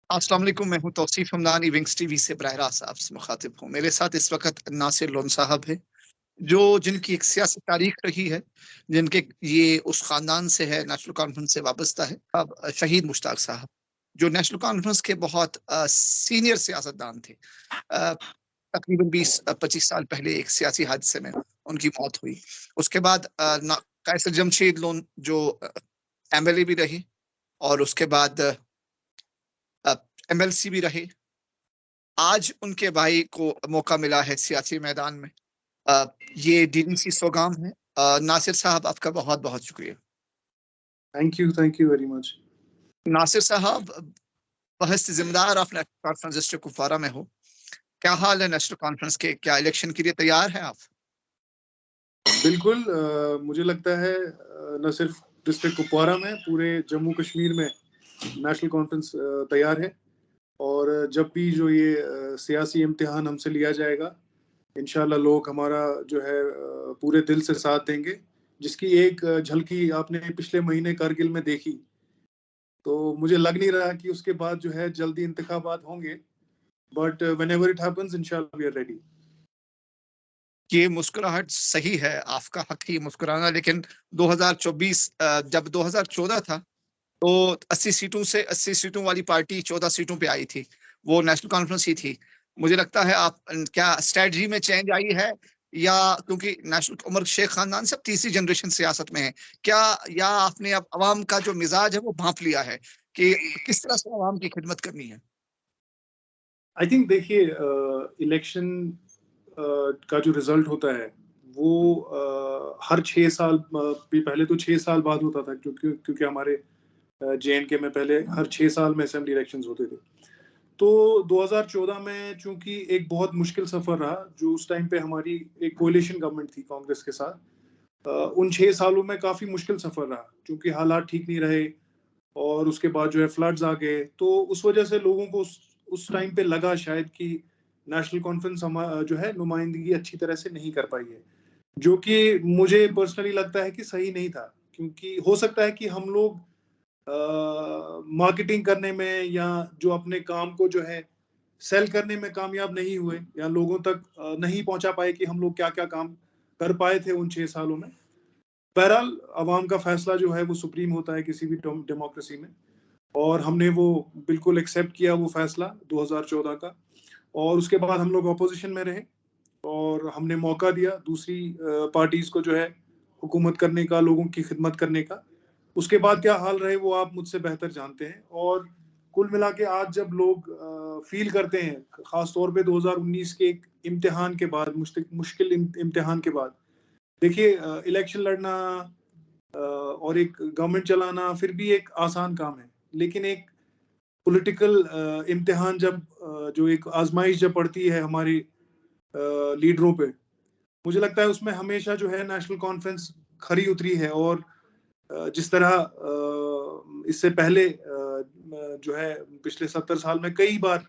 अस्सलाम वालेकुम, मैं हूं तौसीफ हमदानी, विंग्स टीवी से बराह रास्त आपसे मुखातिब हूं। मेरे साथ इस वक्त नासिर लोन साहब है, जो जिनकी एक सियासी तारीख रही है, जिनके ये उस खानदान से है, नेशनल कॉन्फ्रेंस से वाबस्ता है। अब शहीद मुश्ताक साहब, जो नेशनल कॉन्फ्रेंस के बहुत सीनियर सियासतदान थे। अ, तकरीबन 20-25 साल पहले एक सियासी हादसे में उनकी मौत हुई। उसके बाद कायसर जमशेद लोन, जो एमएलए भी रहे, और उसके बाद एमएलसी भी रहे। आज उनके भाई को मौका मिला है सियासी मैदान में। अ, ये डीडीसी सोगाम है। नासिर साहब, आपका बहुत बहुत शुक्रिया। Thank you very much. Nasir साहब, बहस जिम्मेदार आप नेशनल कॉन्फ्रेंस डिस्ट्रिक्ट कुपवारा में हो। क्या हाल है नेशनल कॉन्फ्रेंस के? क्या इलेक्शन के लिए तैयार हैं आप? बिल्कुल, मुझे लगता है न सिर्फ डिस्ट्रिक्ट कुपवारा में, पूरे जम्मू कश्मीर में नेशनल कॉन्फ्रेंस तैयार है। और जब भी जो ये सियासी इम्तिहान हमसे लिया जाएगा, इंशाल्लाह लोग हमारा जो है पूरे दिल से साथ देंगे। जिसकी एक झलकी आपने पिछले महीने कारगिल में देखी, तो मुझे लग नहीं रहा कि उसके बाद जो है जल्दी इंतखाबात होंगे। बट व्हेनेवर इट हैपेंस, इंशाल्लाह वी आर रेडी। ये मुस्कुराहट सही है, आपका हक ही मुस्कुराना। लेकिन 2024, जब 2014 था, तो 80 सीटों से 80 सीटों वाली पार्टी 14 सीटों पे आई थी। वो नेशनल कॉन्फ्रेंस ही थी। मुझे लगता है आप क्या स्ट्रेटजी में चेंज आई है, या क्योंकि नेशनल उमर शेख खानदान सब तीसरी जनरेशन सियासत में है, क्या, या आपने अब अवाम का जो मिजाज है वो भांप लिया है कि किस तरह से अवाम की खिदमत करनी है? आई थिंक देखिए, इलेक्शन का जो रिजल्ट होता है वो हर 6 साल पहले तो 6 साल बाद होता था, क्योंकि क्योंकि हमारे JNK में पहले हर 6 साल में असेंबली इलेक्शंस होते थे। तो 2014 में चूंकि एक बहुत मुश्किल सफर रहा, जो उस टाइम पे हमारी एक कोalition गवर्नमेंट थी कांग्रेस के साथ। उन 6 सालों में काफी मुश्किल सफर रहा, क्योंकि हालात ठीक नहीं रहे। और उसके बाद जो है फ्लड्स आ गए, तो उस वजह से लोगों को उस टाइम पे लगा शायद कि नेशनल कॉन्फ्रेंस जो है नुमाइंदगी अच्छी तरह से नहीं कर पाई है। जो कि मुझे पर्सनली लगता है कि सही नहीं था, क्योंकि हो सकता है कि हम लोग मार्केटिंग करने में या जो अपने काम को जो है सेल करने में कामयाब नहीं हुए, या लोगों तक नहीं पहुंचा पाए कि हम लोग क्या क्या काम कर पाए थे उन 6 सालों में। बहरहाल, अवाम का फैसला जो है वो सुप्रीम होता है किसी भी डेमोक्रेसी में। और हमने वो बिल्कुल एक्सेप्ट किया वो फैसला 2014 का। और उसके बाद हम लोग ऑपोजिशन में रहे, और हमने मौका दिया दूसरी पार्टीज को जो है हुकूमत करने का, लोगों की खिदमत करने का। उसके बाद क्या हाल रहे वो आप मुझसे बेहतर जानते हैं। और कुल मिला के आज जब लोग फील करते हैं, खास तौर पे 2019 के एक इम्तिहान के बाद, मुश्किल इम्तिहान के बाद, देखिए इलेक्शन लड़ना और एक गवर्नमेंट चलाना फिर भी एक आसान काम है, लेकिन एक पॉलिटिकल इम्तिहान जब जो एक आजमाइश जब पड़ती है हमारी लीडरों पे, मुझे लगता है उसमें हमेशा जो है नेशनल कॉन्फ्रेंस खरी उतरी है। और जिस तरह इससे पहले जो है पिछले 70 साल में कई बार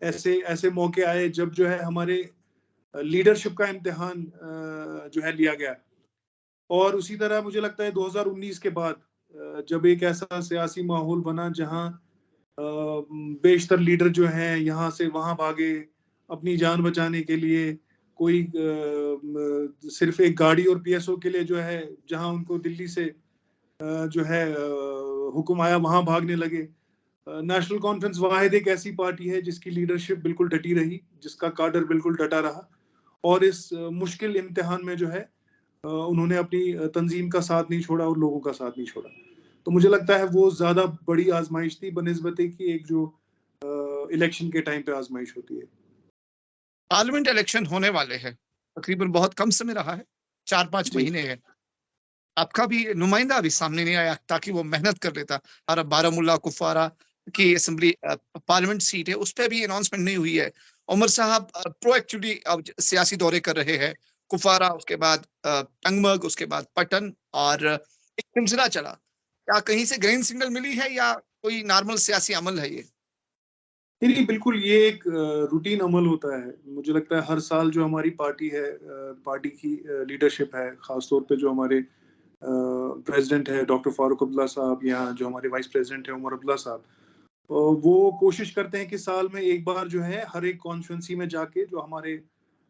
ऐसे ऐसे मौके आए जब जो है हमारे लीडरशिप का इम्तिहान जो है लिया गया। और उसी तरह मुझे लगता है 2019 के बाद जब एक ऐसा सियासी माहौल बना जहां बेशतर लीडर जो हैं यहाँ से वहां भागे अपनी जान बचाने के लिए, कोई सिर्फ एक गाड़ी और PSO के लिए जो है, जहां उनको दिल्ली से जो है हुक्म आया वहां भागने लगे। नेशनल कॉन्फ्रेंस वाहिद एक ऐसी पार्टी है जिसकी लीडरशिप बिल्कुल डटी रही, जिसका काडर बिल्कुल डटा रहा। और इस मुश्किल इम्तिहान में जो है उन्होंने अपनी तंजीम का साथ नहीं छोड़ा और लोगों का साथ नहीं छोड़ा। तो मुझे लगता है वो ज्यादा बड़ी आजमाइश थी बनिस्बत की एक जो इलेक्शन के टाइम पे आजमाइश होती है। पार्लियामेंट इलेक्शन होने वाले हैं, तकरीबन बहुत कम समय रहा है, 4-5 जी। महीने है। आपका भी नुमाइंदा अभी सामने नहीं आया ताकि वो मेहनत कर लेता। और बारामूला कुपवारा की असेंबली पार्लियामेंट सीट है, उस पर भी अनाउंसमेंट नहीं हुई है। उमर साहब प्रोएक्टिवली अब सियासी दौरे कर रहे हैं, कुपवारा, उसके बाद टंगमर्ग, उसके बाद पटन, और एक सिलसिला चला। क्या कहीं से ग्रीन सिग्नल मिली है, या कोई नॉर्मल सियासी अमल है ये? नहीं, बिल्कुल ये एक रूटीन अमल होता है। मुझे लगता है हर साल जो हमारी पार्टी है, पार्टी की लीडरशिप है, खासतौर पे जो हमारे प्रेसिडेंट है डॉक्टर फारूक अब्दुल्ला साहब, या जो हमारे वाइस प्रेसिडेंट है उमर अब्दुल्ला साहब, वो कोशिश करते हैं कि साल में एक बार जो है हर एक कॉन्स्टिट्यूंसी में जाके जो हमारे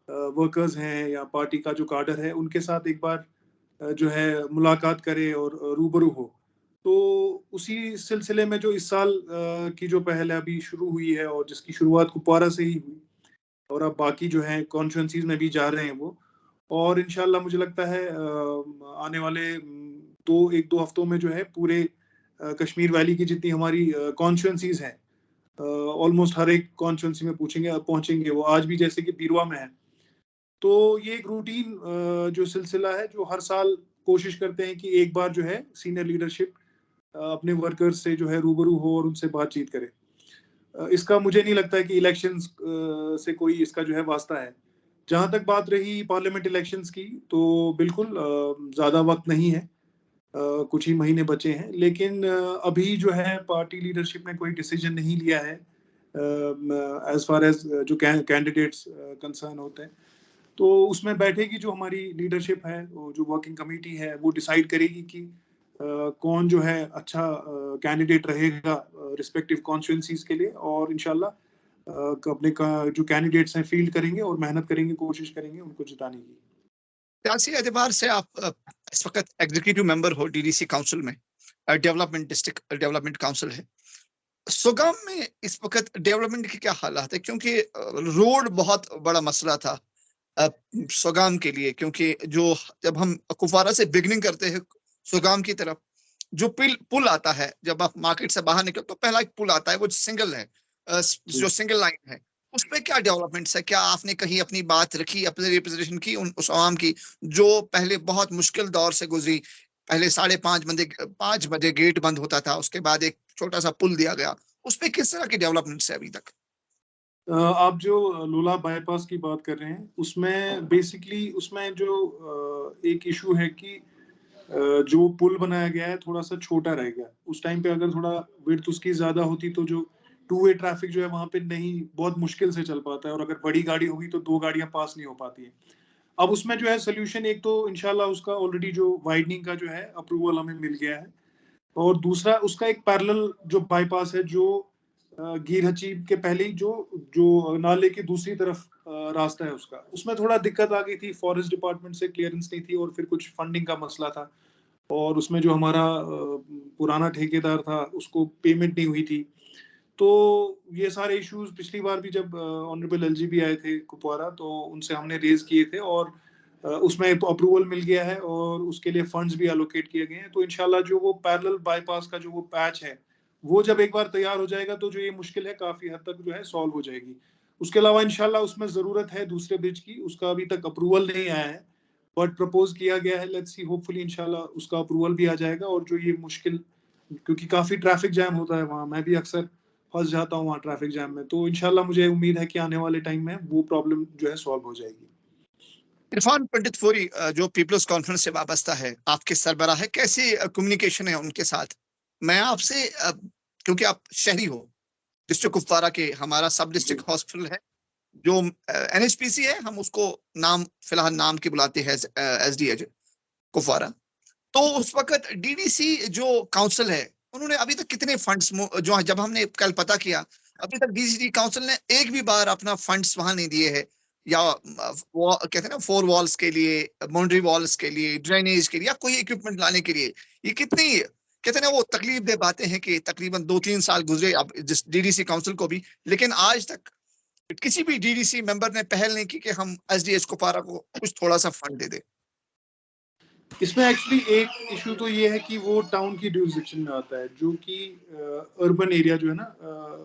वर्कर्स हैं या पार्टी का जो काडर है उनके साथ एक बार जो है मुलाकात करे और रूबरू हो। तो उसी सिलसिले में जो इस साल की जो पहल है अभी शुरू हुई है और जिसकी शुरुआत कुपवारा से ही हुई और अब बाकी जो है कॉन्स्टिट्यूंसीज में भी जा रहे हैं वो। और इंशाल्लाह मुझे लगता है आने वाले 1-2 हफ्तों में जो है पूरे कश्मीर वैली की जितनी हमारी कॉन्स्टिट्यूंसीज हैं ऑलमोस्ट हर एक कॉन्स्टिट्यूंसी में पहुंचेंगे वो। आज भी जैसे कि बीरवा में है। तो ये एक रूटीन जो सिलसिला है जो हर साल कोशिश करते हैं कि एक बार जो है सीनियर लीडरशिप अपने वर्कर्स से जो है रूबरू हो और उनसे बातचीत करे। इसका मुझे नहीं लगता है कि इलेक्शंस से कोई इसका जो है वास्ता है। जहाँ तक बात रही पार्लियामेंट इलेक्शंस की, तो बिल्कुल ज़्यादा वक़्त नहीं है। कुछ ही महीने बचे हैं, लेकिन अभी जो है पार्टी लीडरशिप ने कोई डिसीजन नहीं लिया है एज़ फार एज़ जो कैंडिडेट्स कंसर्न होते हैं। तो उसमें बैठेगी जो हमारी लीडरशिप है, वो जो वर्किंग कमेटी है, वो डिसाइड करेगी कि कौन जो है अच्छा कैंडिडेट रहेगा रिस्पेक्टिव कॉन्स्टिट्यूंसीज के लिए। और इंशाल्लाह अपने का जो कैंडिडेट्स हैं फील्ड करेंगे और मेहनत करेंगे, कोशिश करेंगे उनको जिताने की। सियासी एतबार से आप इस वक्त एग्जीक्यूटिव मेंबर हो डीडीसी काउंसिल में, डेवलपमेंट डिस्ट्रिक्ट डेवलपमेंट काउंसिल है। सुगम में इस वक्त डेवलपमेंट के क्या हालात है? क्योंकि रोड बहुत बड़ा मसला था सुगाम के लिए, क्योंकि जो जब हम कुपवारा से बिगनिंग करते हैं सुगाम की तरफ, जो पुल आता है जब आप मार्केट से बाहर निकल तो पहला एक पुल आता है, वो सिंगल है, जो सिंगल लाइन है। उस पे क्या डेवलपमेंट्स है? क्या आपने कहीं अपनी बात रखी, अपनी रिप्रेजेंटेशन की उस आवाम की जो पहले बहुत मुश्किल दौर से गुजरी? पहले 5:30 बजे गेट बंद होता था, उसके बाद एक छोटा सा पुल दिया गया। उस पे किस तरह की डेवलपमेंट्स है अभी तक? आप जो लोला बाईपास की बात कर रहे हैं, उसमें बेसिकली उसमें जो एक इशू है कि जो पुल बनाया गया है थोड़ा सा छोटा रह गया। उस टाइम पे अगर थोड़ा विड्थ उसकी ज्यादा होती तो जो टू वे ट्रैफिक जो है वहां पे नहीं, बहुत मुश्किल से चल पाता है। और अगर बड़ी गाड़ी होगी तो 2 गाड़ियां पास नहीं हो पाती है। अब उसमें जो है सोल्यूशन, एक तो इंशाल्लाह उसका ऑलरेडी जो वाइडनिंग का जो है अप्रूवल हमें मिल गया है। और दूसरा उसका एक पैरेलल जो बाईपास है जो गीर हचीब के पहले ही जो जो नाले की दूसरी तरफ रास्ता है उसका, उसमें थोड़ा दिक्कत आ गई थी। फॉरेस्ट डिपार्टमेंट से क्लियरेंस नहीं थी और फिर कुछ फंडिंग का मसला था। और उसमें जो हमारा पुराना ठेकेदार था उसको पेमेंट नहीं हुई थी। तो ये सारे इश्यूज पिछली बार भी जब ऑनरेबल एलजीबी आए थे कुपवारा तो उनसे हमने रेज किए थे। और उसमें अप्रूवल मिल गया है और उसके लिए फंड्स भी एलोकेट किए गए हैं। तो इंशाल्लाह जो वो पैरेलल बाईपास का जो वो पैच है वो जब एक बार तैयार हो जाएगा तो जो ये मुश्किल है काफी हद तक जो है सॉल्व हो जाएगी। उसके अलावा इंशाल्लाह उसमें जरूरत है दूसरे ब्रिज की, उसका अभी तक अप्रूवल नहीं आया है बट प्रपोज किया गया है। लेट्स सी, होपफुली इंशाल्लाह उसका अप्रूवल भी आ जाएगा। और जो ये मुश्किल, क्योंकि काफी ट्रैफिक जैम होता है वहाँ, मैं भी अक्सर फंस जाता हूँ वहाँ ट्रैफिक जैम में। तो इंशाल्लाह मुझे उम्मीद है कि आने वाले टाइम में वो प्रॉब्लम जो है सॉल्व हो जाएगी। इरफान पंडित फौरी जो पीपल्स कॉन्फ्रेंस से वाबस्ता है, आपके सरबराह है, कैसी कम्युनिकेशन है उनके साथ? मैं आपसे क्योंकि आप शहरी हो डिस्ट्रिक्ट कुपवारा के, हमारा सब डिस्ट्रिक्ट हॉस्पिटल है जो एनएचपीसी है, हम उसको नाम फिलहाल नाम की बुलाते हैं एसडीएच कुपवारा। तो उस वक्त डीडीसी जो काउंसिल है उन्होंने अभी तक कितने फंड्स, जो जब हमने कल पता किया, अभी तक डीडीसी काउंसिल ने एक भी बार अपना फंड्स वहां नहीं दिए हैं। या वो कहते हैं ना, 4 वॉल्स के लिए, बाउंड्री वॉल्स के लिए, ड्रेनेज के लिए, या कोई इक्विपमेंट लाने के लिए। ये कितनी कहते हैं ना, वो तकलीफ दे बातें हैं कि तकरीबन 2-3 साल गुजरे अब जिस डीडीसी काउंसिल को भी, लेकिन आज तक किसी भी डीडीसी मेंबर ने पहल नहीं की कि हम एसडीएच कुपवारा को कुछ थोड़ा सा फंड दे दे। इसमें एक्चुअली एक इशू तो ये है कि वो टाउन की ड्यूरिसडिक्शन में आता है, जो कि अर्बन एरिया जो है ना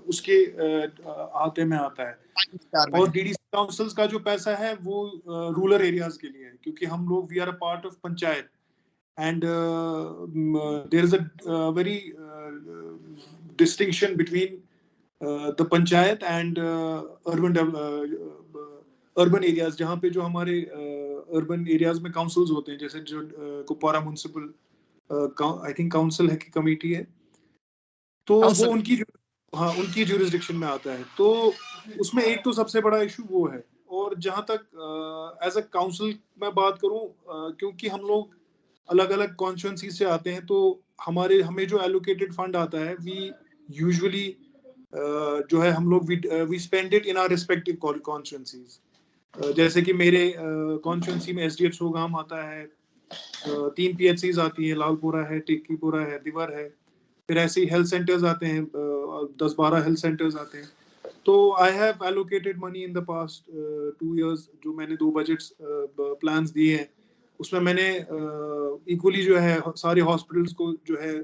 उसके आते में आता है। में और है। डीडीसी काउंसिल्स का जो पैसा है वो रूरल एरियाज के लिए है, क्योंकि हम लोग we are a part of panchayat. And there is a very distinction between the panchayat and urban areas, जहाँ पे जो हमारे अर्बन एरियाज में काउंसिल्स होते हैं, जैसे जो Kupwara municipal I think council है कि कमेटी है, तो वो काउंसिल उनकी हाँ उनकी ज्यूरिसडिक्शन में आता है। तो उसमें एक तो सबसे बड़ा इशू वो है। और जहाँ तक एज अ काउंसिल मैं बात करूँ, क्योंकि हम लोग अलग अलग कॉन्स्टिट्यूंसी से आते हैं, तो हमें जो एलोकेटेड फंड आता है वी यूजुअली जो है हम लोग we spend it in our respective constituencies. जैसे कि मेरे कॉन्स्टिट्यूंसी में एसडीएच गांव आता है, 3 पीएचसीज आती है, लालपुरा है, टिक्कीपुरा है, दिवर है, फिर ऐसे ही हेल्थ सेंटर्स आते हैं, 10-12 हेल्थ सेंटर्स आते हैं। तो I have allocated money in the past 2 years, जो मैंने 2 बजट्स प्लान्स दिए हैं, उसमें मैंने इक्वली जो है सारे हॉस्पिटल्स को जो है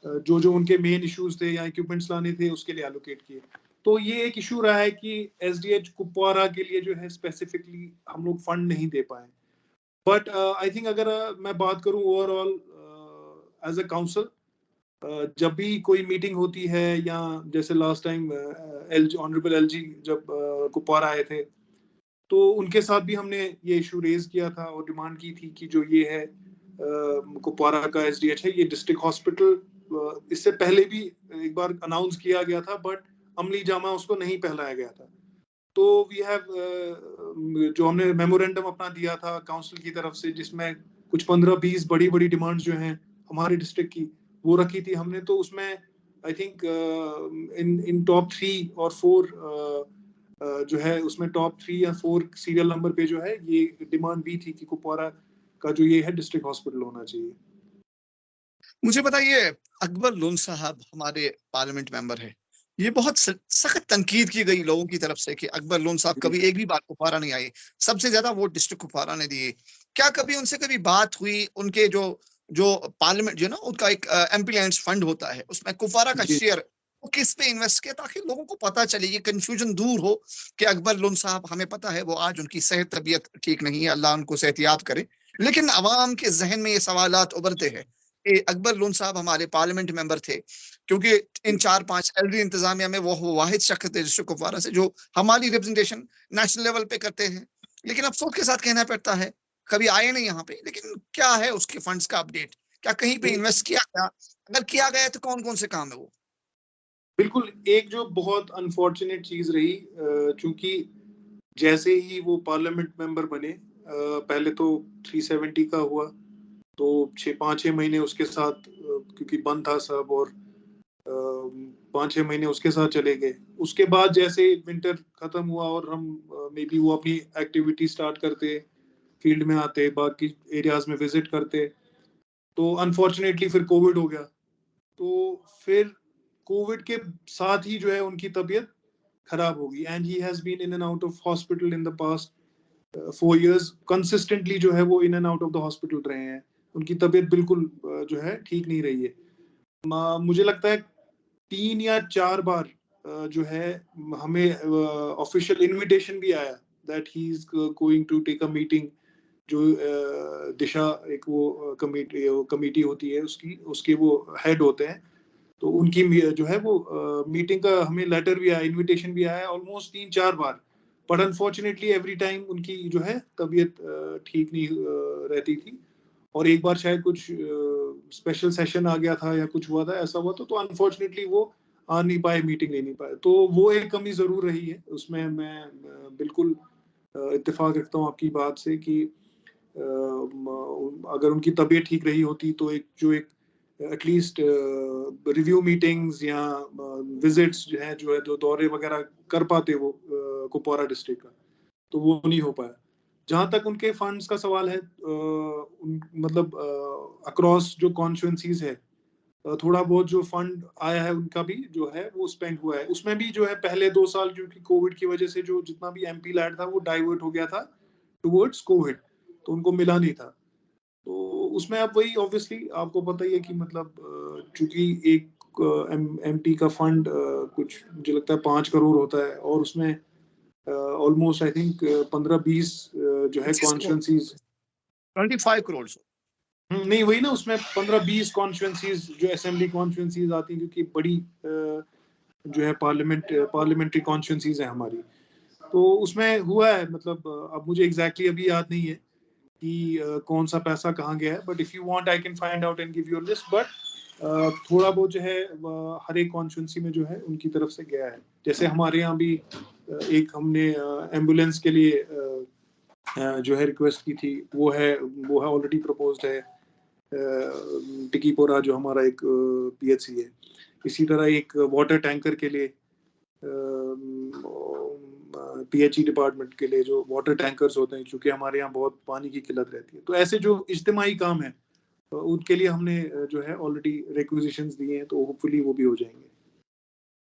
जो उनके मेन इश्यूज थे या इक्विपमेंट्स लाने थे उसके लिए एलोकेट किए। तो ये एक इशू रहा है कि एसडीएच कुपवारा के लिए जो है स्पेसिफिकली हम लोग फंड नहीं दे पाए। बट आई थिंक अगर मैं बात करूं ओवरऑल एज अ काउंसिल, जब भी कोई मीटिंग होती है या जैसे लास्ट टाइम ऑनरेबल एलजी जब कुपवारा आए थे, तो उनके साथ भी हमने ये इशू रेज किया था और डिमांड की थी कि जो ये है कुपवारा का एसडीएच है, ये डिस्ट्रिक्ट हॉस्पिटल इससे पहले भी एक बार अनाउंस किया गया था, बट अमली जामा उसको नहीं पहनाया गया था। तो वी हैव जो हमने मेमोरेंडम अपना दिया था काउंसिल की तरफ से, जिसमें कुछ 15-20 बड़ी डिमांड्स जो हैं हमारे डिस्ट्रिक्ट की वो रखी थी हमने। तो उसमें आई थिंक इन टॉप 3 और 4 जो है उसमें टॉप 3 या 4 सीरियल नंबर पे जो है ये डिमांड भी थी कि कुपवारा का जो ये है डिस्ट्रिक्ट हॉस्पिटल होना चाहिए। मुझे बताइए, अकबर लोन साहब हमारे पार्लियामेंट मेंबर है, ये बहुत सख्त तनकीद की गई लोगों की तरफ से कि अकबर लोन साहब कभी एक भी बार कुपवारा नहीं आए, सबसे ज्यादा वोट डिस्ट्रिक्ट कुपवारा ने दिए। क्या कभी उनसे कभी बात हुई? उनके जो जो पार्लियामेंट जो ना उनका एक एमपी लैंड्स फंड होता है, उसमें कुपवारा का शेयर वो किस पे इन्वेस्ट किया, ताकि लोगों को पता चले, ये कंफ्यूजन दूर हो कि अकबर लोन साहब, हमें पता है वो आज उनकी सेहत तबीयत ठीक नहीं है, अल्लाह उनको सेहतियाब करे, लेकिन अवाम के जहन में ये सवालात उभरते हैं कि अकबर लोन साहब हमारे पार्लियामेंट मेंबर थे, क्योंकि इन 4-5 एलडी इंतजामिया में वो वाहिद शख्स थे डिस्ट्रिक्ट कुपवारा से जो हमारी रिप्रेजेंटेशन नेशनल लेवल पे करते हैं। लेकिन अफसोस के साथ कहना पड़ता है कभी आए नहीं यहाँ पे। लेकिन क्या है उसके फंड्स का अपडेट? क्या कहीं पे इन्वेस्ट किया गया? अगर किया गया है तो कौन कौन से काम है वो? बिल्कुल, एक जो बहुत अनफॉर्चुनेट चीज रही, चूंकि जैसे ही वो पार्लियामेंट मेंबर बने, पहले तो 370 का हुआ, तो 5-6 महीने उसके साथ क्योंकि बंद था सब, और 5-6 महीने उसके साथ चले गए। उसके बाद जैसे विंटर खत्म हुआ और हम मे बी वो अपनी एक्टिविटी स्टार्ट करते, फील्ड में आते, बाकी एरियाज में विजिट करते, तो अनफॉर्चुनेटली फिर कोविड हो गया। तो फिर कोविड के साथ ही जो है उनकी तबीयत खराब होगी, and he has been in and out of hospital in the past 4 years। Consistently जो है वो in and out of the hospital रहे हैं। उनकी तबीयत बिल्कुल जो है ठीक नहीं रही है। मुझे लगता है 3 या 4 बार जो है हमें ऑफिशियल इनविटेशन भी आया that he is going to take a meeting, जो दिशा एक वो कमेटी होती है उसकी, उसके वो हेड होते हैं, तो उनकी जो है वो मीटिंग का हमें लेटर भी आया, इनविटेशन भी आया almost 3-4 bar. But unfortunately every time उनकी जो है तबीयत ठीक नहीं रहती थी, और एक बार शायद कुछ स्पेशल सेशन आ गया था या कुछ हुआ था, ऐसा हुआ तो अनफॉर्चुनेटली वो आ नहीं पाए, मीटिंग ले नहीं पाए। तो वो एक कमी जरूर रही है उसमें। मैं बिल्कुल इत्तेफाक रखता हूँ आपकी बात से कि अगर उनकी तबीयत ठीक रही होती तो एक एटलीस्ट रिव्यू मीटिंग्स या विजिट्स जो है जो दौरे वगैरह कर पाते वो कुपवारा डिस्ट्रिक्ट का, तो वो नहीं हो पाया। जहां तक उनके फंड्स का सवाल है, मतलब अक्रॉस जो कॉन्स्टिट्यूंसीज है, थोड़ा बहुत जो फंड आया है उनका भी जो है वो स्पेंड हुआ है। उसमें भी जो है पहले 2 साल क्योंकि कोविड की वजह से जो जितना भी एमपी लैड था वो डाइवर्ट हो गया था टुवर्ड्स कोविड, तो उनको मिला नहीं था। तो उसमें अब वही ऑब्वियसली आपको पता ही है कि मतलब चूंकि एक एमपी का फंड कुछ मुझे लगता है 5 करोड़ होता है, और उसमें ऑलमोस्ट आई थिंक 15-20 जो है 25 करोड़, कॉन्स्टिट्यूंसीज। 25 करोड़। नहीं वही ना, उसमें 15-20 कॉन्स्टिट्यूंसीज जो असेंबली कॉन्स्टिट्यूंसीज आती हैं, क्योंकि बड़ी जो है पार्लियामेंट्री कॉन्स्टिट्यूंसीज है हमारी। तो उसमें हुआ है, मतलब अब मुझे एग्जैक्टली अभी याद नहीं है कि कौन सा पैसा कहाँ गया है, but if you want I can find out and give you a list. But थोड़ा बहुत जो है हर एक कॉन्स्टिट्यूंसी में जो है उनकी तरफ से गया है। जैसे हमारे यहाँ भी एक हमने एम्बुलेंस के लिए जो है रिक्वेस्ट की थी, वो है ऑलरेडी प्रपोज्ड है, टिकीपोरा जो हमारा एक पीएचसी है। इसी तरह एक वाटर टैंकर के लिए PHE डिपार्टमेंट के लिए जो वाटर टैंकर्स होते हैं, क्योंकि हमारे यहाँ बहुत पानी की किल्लत रहती है। तो ऐसे जो इज्तिमाई काम है उनके लिए हमने जो है ऑलरेडी रिक्विजिशंस दिए हैं, तो होपफुली वो भी हो जाएंगे।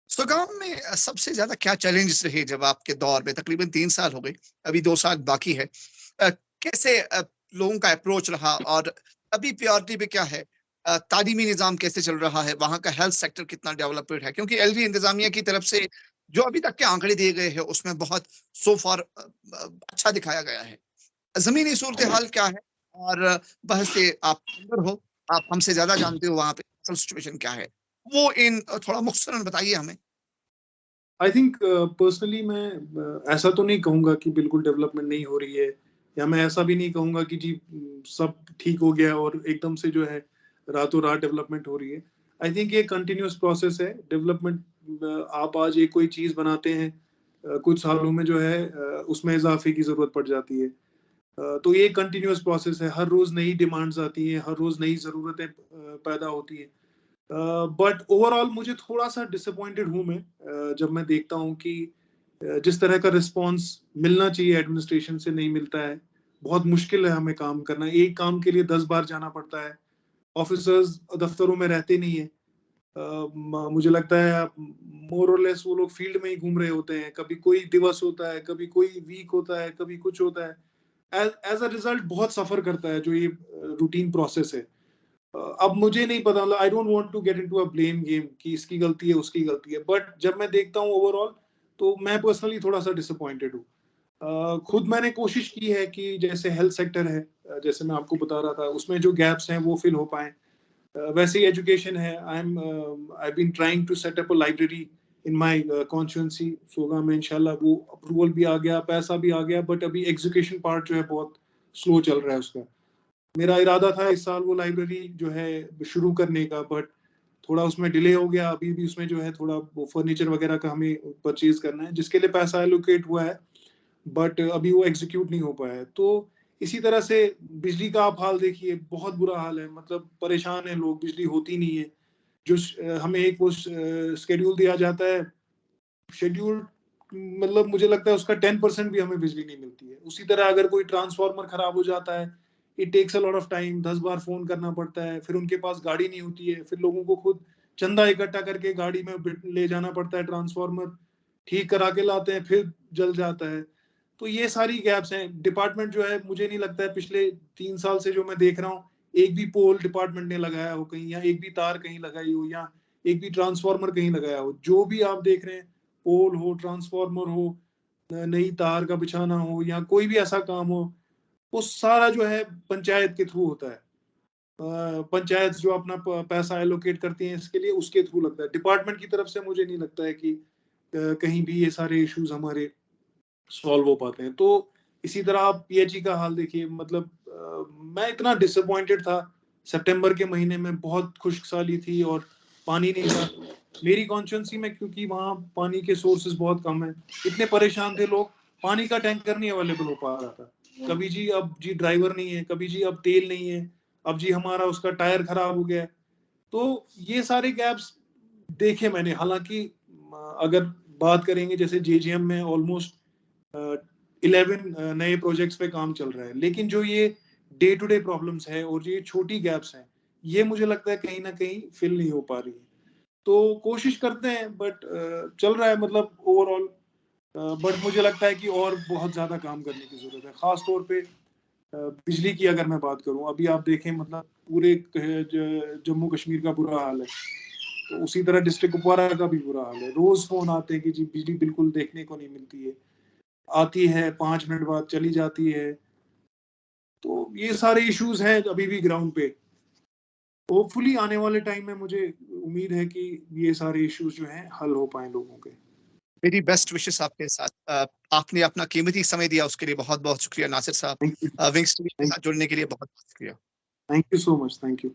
तो गांव में सबसे ज्यादा क्या चैलेंजेस रहे जब आपके दौर में? तकरीबन 3 साल हो गए, अभी 2 साल बाकी है। कैसे लोगों का अप्रोच रहा और अभी प्रायोरिटी पे क्या है? तालीमी निज़ाम कैसे चल रहा है? वहाँ का हेल्थ सेक्टर कितना डेवलप्ड है? क्योंकि एलजी इंतज़ामिया की तरफ से जो अभी तक के आंकड़े दिए गए हैं, उसमें बहुत सो फार अच्छा दिखाया गया है। ज़मीनी सूरत-ए-हाल क्या है? और बहस से आप अंदर हो, आप हमसे ज़्यादा जानते हो वहाँ पे असल सिचुएशन क्या है? वो इन थोड़ा मुख्तसरन बताइए हमें। आई थिंक पर्सनली मैं ऐसा तो नहीं कहूँगा कि बिल्कुल डेवलपमेंट नहीं हो रही है, या मैं ऐसा भी नहीं कहूँगा कि जी सब ठीक हो गया और एकदम से जो है रातों रात डेवलपमेंट हो रही है। आई थिंक ये कंटिन्यूअस प्रोसेस है डेवलपमेंट। आप आज एक कोई चीज़ बनाते हैं, कुछ सालों में जो है उसमें इजाफे की ज़रूरत पड़ जाती है। तो ये कंटिन्यूअस प्रोसेस है, हर रोज़ नई डिमांड्स आती हैं, हर रोज़ नई ज़रूरतें पैदा होती हैं। बट ओवरऑल मुझे थोड़ा-सा डिसअपॉइंटेड हूँ मैं, जब मैं देखता हूँ कि जिस तरह का रिस्पॉन्स मिलना चाहिए एडमिनिस्ट्रेशन से नहीं मिलता है। बहुत मुश्किल है हमें काम करना, एक काम के लिए 10 बार जाना पड़ता है। ऑफिसर्स दफ्तरों में रहते नहीं है। मुझे लगता है मोर और लेस वो लोग फील्ड में ही घूम रहे होते हैं। कभी कोई दिवस होता है, कभी कोई वीक होता है, कभी कुछ होता है। एज अ रिजल्ट बहुत सफर करता है जो ये रूटीन प्रोसेस है। अब मुझे नहीं पता, मतलब I don't want to get into a blame game कि इसकी गलती है उसकी गलती है, बट जब मैं देखता हूँ ओवरऑल तो मैं पर्सनली थोड़ा सा डिसअपॉइंटेड हूँ। खुद मैंने कोशिश की है कि जैसे हेल्थ सेक्टर है, जैसे मैं आपको बता रहा था, उसमें जो गैप्स हैं वो फिल हो पाए। वैसे ही एजुकेशन है, I been trying to set up a library in my constituency. सोगा में इंशाल्लाह वो अप्रूवल भी आ गया, पैसा भी आ गया, बट अभी एग्जीक्यूशन पार्ट जो है बहुत स्लो चल रहा है उसका। मेरा इरादा था इस साल वो लाइब्रेरी जो है शुरू करने का, बट थोड़ा उसमें डिले हो गया। अभी भी उसमें जो है थोड़ा वो फर्नीचर वगैरह का हमें परचेज करना है, जिसके लिए पैसा एलोकेट हुआ है, बट अभी वो एग्जीक्यूट नहीं हो पाया है। तो इसी तरह से बिजली का आप हाल देखिए, बहुत बुरा हाल है, मतलब परेशान है लोग, बिजली होती नहीं है। जो हमें एक वो शेड्यूल दिया जाता है, शेड्यूल मतलब मुझे लगता है उसका 10% भी हमें बिजली नहीं मिलती है। उसी तरह अगर कोई ट्रांसफार्मर खराब हो जाता है, it takes a lot of time, 10 बार फोन करना पड़ता है, फिर उनके पास गाड़ी नहीं होती है, फिर लोगों को खुद चंदा इकट्ठा करके गाड़ी में ले जाना पड़ता है, ट्रांसफार्मर ठीक करा के लाते हैं, फिर जल जाता है। तो ये सारी गैप्स हैं। डिपार्टमेंट जो है, मुझे नहीं लगता है पिछले 3 साल से जो मैं देख रहा हूँ, एक भी पोल डिपार्टमेंट ने लगाया हो कहीं, या एक भी तार कहीं लगाई हो, या एक भी ट्रांसफार्मर कहीं लगाया हो। जो भी आप देख रहे हैं, पोल हो, ट्रांसफार्मर हो, नई तार का बिछाना हो, या कोई भी ऐसा काम हो, वो सारा जो है पंचायत के थ्रू होता है। पंचायत जो अपना पैसा एलोकेट करती है इसके लिए, उसके थ्रू लगता है। डिपार्टमेंट की तरफ से मुझे नहीं लगता है कि कहीं भी ये सारे इश्यूज हमारे सॉल्व हो पाते हैं। तो इसी तरह आप पीएचई का हाल देखिए, मतलब मैं इतना डिसअपॉइंटेड था। सितंबर के महीने में बहुत खुशहाली थी और पानी नहीं था मेरी कॉन्स्टिट्यूंसी में, क्योंकि वहाँ पानी के सोर्सेज बहुत कम है। इतने परेशान थे लोग, पानी का टैंकर नहीं अवेलेबल हो पा रहा था। कभी जी अब जी ड्राइवर नहीं है, कभी जी अब तेल नहीं है, अब जी हमारा उसका टायर खराब हो गया है। तो ये सारे गैप्स देखे मैंने। हालांकि अगर बात करेंगे, जैसे जेजीएम में ऑलमोस्ट 11 नए प्रोजेक्ट्स पे काम चल रहा है, लेकिन जो ये डे टू डे प्रॉब्लम्स है और ये छोटी गैप्स हैं, ये मुझे लगता है कहीं ना कहीं फिल नहीं हो पा रही है। तो कोशिश करते हैं, बट चल रहा है मतलब ओवरऑल। बट मुझे लगता है कि और बहुत ज़्यादा काम करने की ज़रूरत है, ख़ास तौर पे बिजली की अगर मैं बात करूं। अभी आप देखें, मतलब पूरे जम्मू कश्मीर का बुरा हाल है, तो उसी तरह डिस्ट्रिक्ट कुपवारा का भी बुरा हाल है। रोज फोन आते हैं कि जी बिजली बिल्कुल देखने को नहीं मिलती है, आती है 5 मिनट बाद चली जाती है। तो ये सारे इश्यूज हैं अभी भी ग्राउंड पे। होपफुली आने वाले टाइम में मुझे उम्मीद है कि ये सारे इश्यूज जो हैं हल हो पाए लोगों के। मेरी बेस्ट विशेस आपके साथ। आपने अपना कीमती समय दिया, उसके लिए बहुत बहुत शुक्रिया नासिर साहब। Thank you. विंग्स टीवी के साथ जुड़ने के लिए बहुत बहुत शुक्रिया। Thank you so much. Thank you.